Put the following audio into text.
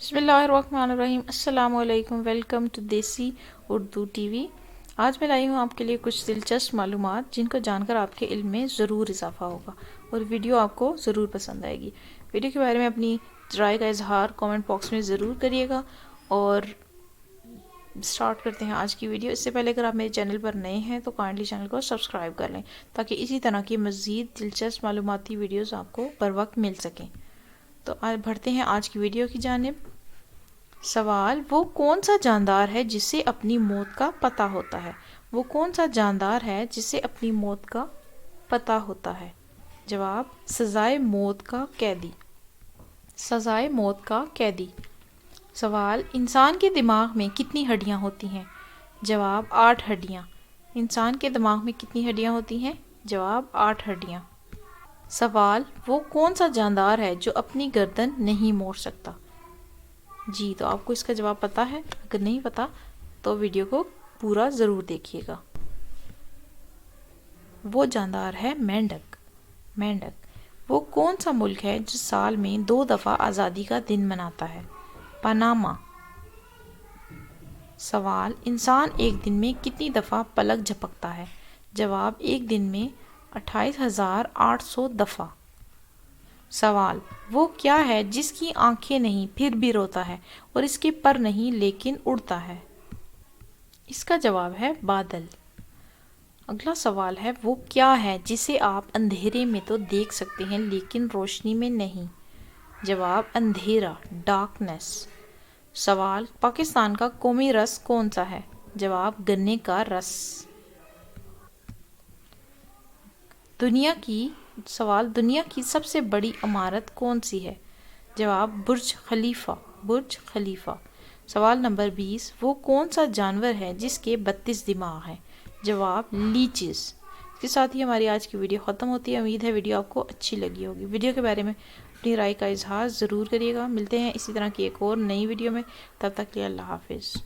بسم اللہ الرحمن الرحیم۔ السلام علیکم، ویلکم ٹو دیسی اردو ٹی وی۔ آج میں لائی ہوں آپ کے لیے کچھ دلچسپ معلومات جن کو جان کر آپ کے علم میں ضرور اضافہ ہوگا اور ویڈیو آپ کو ضرور پسند آئے گی۔ ویڈیو کے بارے میں اپنی رائے کا اظہار کامنٹ باکس میں ضرور کریے گا اور سٹارٹ کرتے ہیں آج کی ویڈیو۔ اس سے پہلے اگر آپ میرے چینل پر نئے ہیں تو کائنڈلی چینل کو سبسکرائب کر لیں تاکہ اسی طرح کی مزید دلچسپ معلوماتی ویڈیوز آپ کو بر وقت مل سکیں۔ تو بڑھتے ہیں آج کی ویڈیو کی جانب۔ سوال: وہ کون سا جاندار ہے جسے اپنی موت کا پتہ ہوتا ہے؟ وہ کون سا جاندار ہے جسے اپنی موت کا پتہ ہوتا ہے؟ جواب: سزائے موت کا قیدی۔ سزائے موت کا قیدی۔ سوال: انسان کے دماغ میں کتنی ہڈیاں ہوتی ہیں؟ جواب: 8 ہڈیاں۔ انسان کے دماغ میں کتنی ہڈیاں ہوتی ہیں؟ جواب: 8 ہڈیاں۔ سوال: وہ کون سا جاندار ہے جو اپنی گردن نہیں موڑ سکتا؟ جی، تو آپ کو اس کا جواب پتہ ہے؟ اگر نہیں پتہ تو ویڈیو کو پورا ضرور دیکھیے گا۔ وہ جاندار ہے مینڈک۔ مینڈک۔ وہ کون سا ملک ہے جو سال میں 2 دفعہ آزادی کا دن مناتا ہے؟ پاناما۔ سوال: انسان ایک دن میں کتنی دفعہ پلک جھپکتا ہے؟ جواب: ایک دن میں 28,800 دفعہ۔ سوال: وہ کیا ہے جس کی آنکھیں نہیں پھر بھی روتا ہے اور اس کے پر نہیں لیکن اڑتا ہے؟ اس کا جواب ہے بادل۔ اگلا سوال ہے: وہ کیا ہے جسے آپ اندھیرے میں تو دیکھ سکتے ہیں لیکن روشنی میں نہیں؟ جواب: اندھیرا، ڈارکنیس۔ سوال: پاکستان کا قومی رس کون سا ہے؟ جواب: گنے کا رس۔ دنیا کی سب سے بڑی عمارت کون سی ہے؟ جواب: برج خلیفہ، برج خلیفہ۔ سوال نمبر 20: وہ کون سا جانور ہے جس کے 32 دماغ ہیں؟ جواب: لیچز۔ اس کے ساتھ ہی ہماری آج کی ویڈیو ختم ہوتی ہے۔ امید ہے ویڈیو آپ کو اچھی لگی ہوگی۔ ویڈیو کے بارے میں اپنی رائے کا اظہار ضرور کریے گا۔ ملتے ہیں اسی طرح کی ایک اور نئی ویڈیو میں، تب تک کے لیے اللہ حافظ۔